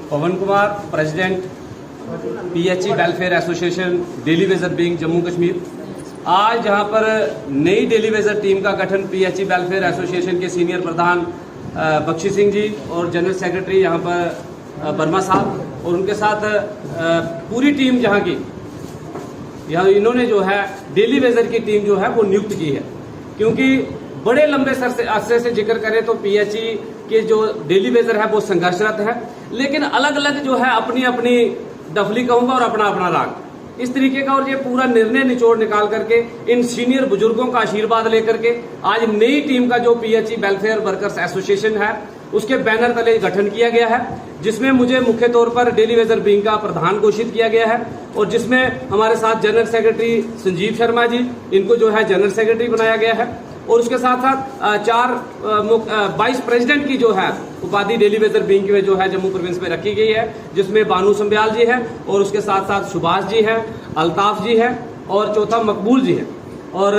पवन Kumar, president PHE welfare association daily wager wing Jammu Kashmir. आज यहाँ पर नई डेली वेजर टीम का गठन पीएचई वेलफेयर एसोसिएशन के सीनियर प्रधान बख्शी सिंह जी और जनरल सेक्रेटरी यहाँ पर वर्मा साहब और उनके साथ पूरी टीम जहाँ की यहाँ इन्होंने जो है डेली वेजर की टीम जो है वो नियुक्त की है। क्योंकि बड़े लंबे अरसे से जिक्र करें तो पीएचई के जो डेली वेजर है वो संघर्षरत है, लेकिन अलग अलग जो है अपनी अपनी डफली कहूंगा और अपना अपना राग इस तरीके का। और ये पूरा निर्णय निचोड़ निकाल करके इन सीनियर बुजुर्गों का आशीर्वाद लेकर के आज नई टीम का जो पीएचई वेलफेयर वर्कर्स एसोसिएशन है उसके बैनर तले गठन किया गया है, जिसमें मुझे मुख्य तौर पर डेली वेजर विंग का प्रधान घोषित किया गया है। और जिसमें हमारे साथ जनरल सेक्रेटरी संजीव शर्मा जी, इनको जो है जनरल सेक्रेटरी बनाया गया है। और उसके साथ साथ 22 प्रेसिडेंट की जो है उपाधि डेली वेजर विंग में जो है जम्मू प्रोविंस में रखी गई है, जिसमें बानू संब्याल जी है और उसके साथ साथ सुभाष जी है, अल्ताफ जी है और चौथा मकबूल जी है और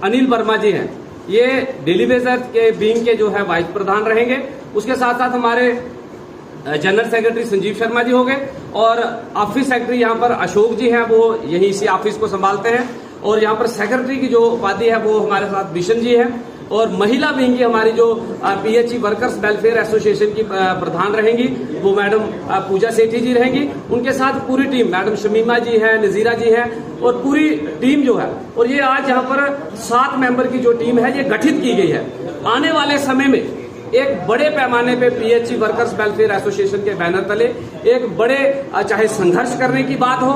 अनिल वर्मा जी हैं। ये डेली वेजर के विंग के जो है वाइस प्रधान रहेंगे। उसके साथ साथ हमारे जनरल सेक्रेटरी संजीव शर्मा जी हो गए और ऑफिस सेक्रेटरी यहाँ पर अशोक जी हैं, वो यही इसी ऑफिस को संभालते हैं। और यहाँ पर सेक्रेटरी की जो उपाधि है वो हमारे साथ बिशन जी है। और महिला विंग की हमारी जो पीएचई वर्कर्स वेलफेयर एसोसिएशन की प्रधान रहेंगी वो मैडम पूजा सेठी जी रहेंगी। उनके साथ पूरी टीम मैडम शमीमा जी है, नजीरा जी है और पूरी टीम जो है। और ये आज यहाँ पर 7 मेंबर की जो टीम है ये गठित की गई है। आने वाले समय में एक बड़े पैमाने पे पीएचई वर्कर्स वेलफेयर एसोसिएशन के बैनर तले एक बड़े चाहे संघर्ष करने की बात हो,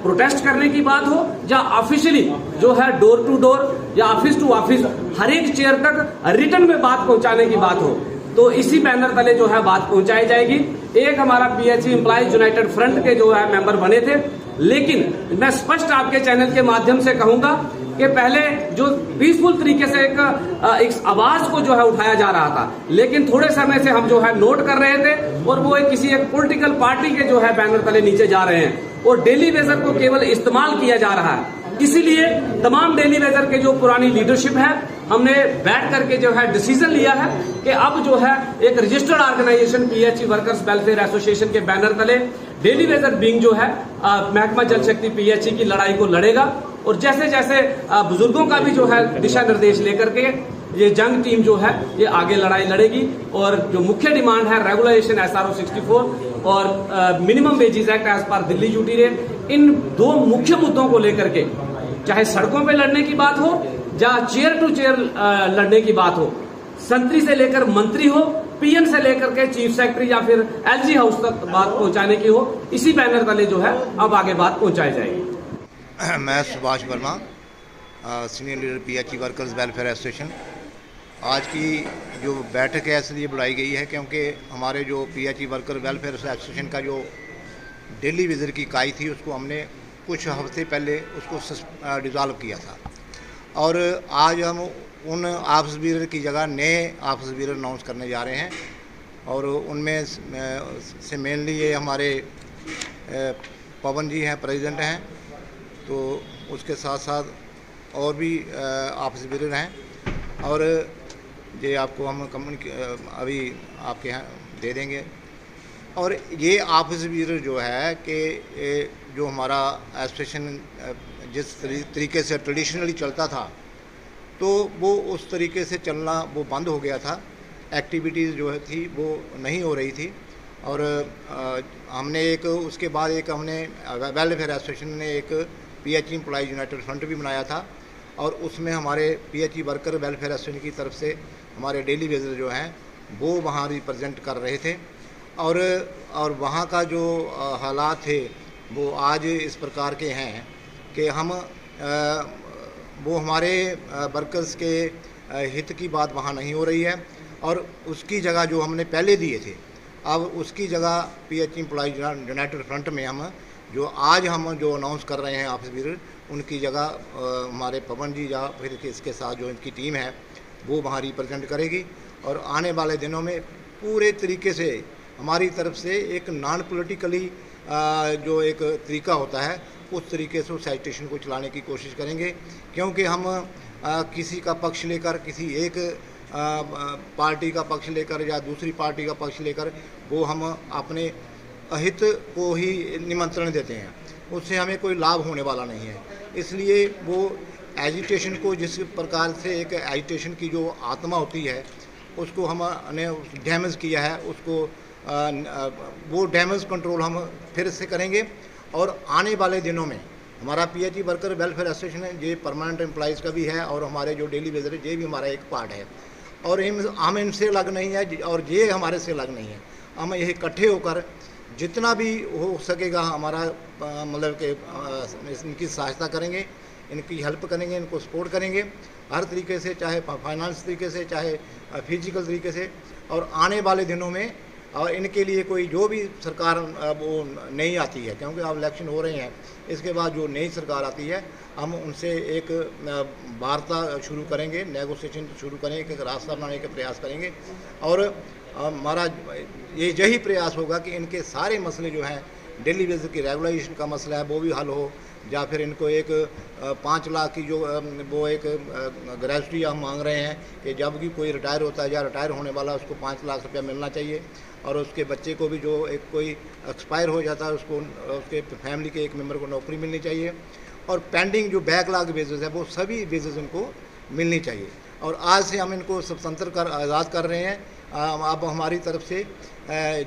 प्रोटेस्ट करने की बात हो, या ऑफिशियली जो है डोर टू डोर या ऑफिस टू ऑफिस हर एक चेयर तक रिटर्न में बात पहुंचाने की बात हो, तो इसी बैनर तले जो है बात पहुंचाई जाएगी। एक हमारा पीएचई एम्प्लॉइज यूनाइटेड फ्रंट के जो है मेंबर बने थे, लेकिन मैं स्पष्ट आपके चैनल के माध्यम से कहूंगा कि पहले जो पीसफुल तरीके से एक आवाज को जो है उठाया जा रहा था, लेकिन थोड़े समय से हम जो है नोट कर रहे थे और वो किसी एक पॉलिटिकल पार्टी के जो है बैनर तले नीचे जा रहे हैं और डेली वेजर को केवल इस्तेमाल किया जा रहा है। इसीलिए तमाम डेली वेजर के जो पुरानी लीडरशिप है, हमने बैठ करके जो है डिसीजन लिया है कि अब जो है एक registered organisation PHE workers welfare association के बैनर तले डेली वेजर विंग जो है महकमा जल शक्ति पीएचई की लड़ाई को लड़ेगा। और जैसे जैसे बुजुर्गों का भी जो है दिशा निर्देश लेकर के ये जंग टीम जो है ये आगे लड़ाई लड़ेगी। और जो मुख्य डिमांड है रेगुलेशन SRO 64 और minimum wages act as per Delhi duty rate, इन 2 मुख्य मुद्दों को लेकर के चाहे सड़कों पे लड़ने की बात हो या चेयर टू चेयर लड़ने की बात हो, संतरी से लेकर मंत्री हो, पीएम से लेकर के चीफ सेक्रेटरी या फिर LG हाउस तक बात पहुंचाने की हो, इसी बैनर तले जो है अब आगे बात पहुंचाई जाएगी। मैं Subhash Verma, senior leader PHE workers welfare association. आज की जो बैठक है इसलिए बुलाई गई है क्योंकि हमारे जो पीएचई वर्कर वेलफेयर एसोसिएशन का जो डेली विजिट की इकाई थी उसको हमने कुछ हफ्ते पहले उसको डिज़ोल्व किया था। और आज हम उन ऑफिस बीरर की जगह नए ऑफिस बीरर अनाउंस करने जा रहे हैं। और उनमें से मेनली ये हमारे पवन जी हैं, प्रेसिडेंट हैं, तो उसके साथ साथ और भी ऑफिस बीरर हैं और ये आपको हम अभी आपके यहाँ दे देंगे। और ये ऑफिस बीरर जो है कि जो हमारा एसोसिएशन जिस तरीके से ट्रेडिशनली चलता था तो वो उस तरीके से चलना वो बंद हो गया था। एक्टिविटीज़ जो है थी वो नहीं हो रही थी। और हमने एक उसके बाद एक हमने वेलफेयर एसोसिएशन ने एक पीएचई एम्प्लॉइज यूनाइटेड फ्रंट भी बनाया था और उसमें हमारे पीएचई वर्कर वेलफेयर एसोसिएशन की तरफ से हमारे डेली वेजर जो हैं वो वहाँ रिप्रेजेंट कर रहे थे। और वहाँ का जो हालात थे वो आज इस प्रकार के हैं कि हम वो हमारे वर्कर्स के हित की बात वहाँ नहीं हो रही है और उसकी जगह जो हमने पहले दिए थे अब उसकी जगह पीएचई एम्प्लॉइज यूनाइटेड फ्रंट में हम जो अनाउंस कर रहे हैं ऑफिस बीरर, उनकी जगह हमारे पवन जी या फिर इसके साथ जो इनकी टीम है वो वहाँ रिप्रेजेंट करेगी। और आने वाले दिनों में पूरे तरीके से हमारी तरफ से एक नॉन पॉलिटिकली जो एक तरीका होता है उस तरीके से उस एजिटेशन को चलाने की कोशिश करेंगे, क्योंकि हम किसी का पक्ष लेकर किसी एक पार्टी का पक्ष लेकर या दूसरी पार्टी का पक्ष लेकर वो हम अपने अहित को ही निमंत्रण देते हैं, उससे हमें कोई लाभ होने वाला नहीं है। इसलिए वो एजिटेशन को जिस प्रकार से एक एजिटेशन की जो आत्मा होती है उसको हमने डैमेज किया है, उसको वो डैमेज कंट्रोल हम फिर से करेंगे। और आने वाले दिनों में हमारा पीएचई वर्कर वेलफेयर एसोसिएशन है, ये परमानेंट एम्प्लॉइज़ का भी है और हमारे जो डेली वेजर है ये भी हमारा एक पार्ट है। और हम इनसे अलग नहीं है और ये हमारे से अलग नहीं है। हम ये इकट्ठे होकर जितना भी हो सकेगा हमारा मतलब कि इनकी सहायता करेंगे, इनकी हेल्प करेंगे, इनको सपोर्ट करेंगे हर तरीके से, चाहे फाइनेंस तरीके से, चाहे फिजिकल तरीके से। और आने वाले दिनों में और इनके लिए कोई जो भी सरकार वो नहीं आती है, क्योंकि अब इलेक्शन हो रहे हैं, इसके बाद जो नई सरकार आती है हम उनसे एक वार्ता शुरू करेंगे, नेगोशिएशन शुरू करेंगे, एक रास्ता बनाने का प्रयास करेंगे। और हमारा यही प्रयास होगा कि इनके सारे मसले जो हैं, डेली वेजर की रेगुलाइजेशन का मसला है वो भी हल हो, या फिर इनको एक 5 लाख की जो वो एक ग्रेजुटी हम मांग रहे हैं कि जब भी कोई रिटायर होता है या रिटायर होने वाला उसको 5 लाख रुपया मिलना चाहिए। और उसके बच्चे को भी जो एक कोई एक्सपायर हो जाता है उसको उसके फैमिली के एक मेंबर को नौकरी मिलनी चाहिए। और पेंडिंग जो बैकलॉग वेजेस है वो सभी वेजेस इनको मिलनी चाहिए। और आज से हम इनको स्वतंत्र कर आज़ाद कर रहे हैं। अब हमारी तरफ से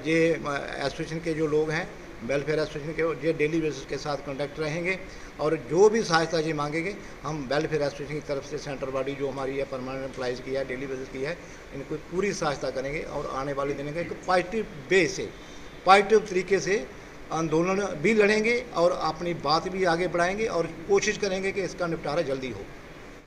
ये एसोसिएशन के जो लोग हैं, वेलफेयर एसोसिएशन के, ये डेली बेसिस के साथ कॉन्टैक्ट रहेंगे और जो भी सहायता ये मांगेंगे हम वेलफेयर एसोसिएशन की तरफ से सेंटर बॉडी जो हमारी है परमानेंट एम्प्लॉइज़ की है, डेली बेसिस की है, इनको पूरी सहायता करेंगे। और आने वाले दिनों का एक पॉजिटिव वे से, पॉजिटिव तरीके से आंदोलन भी लड़ेंगे और अपनी बात भी आगे बढ़ाएंगे और कोशिश करेंगे कि इसका निपटारा जल्दी हो।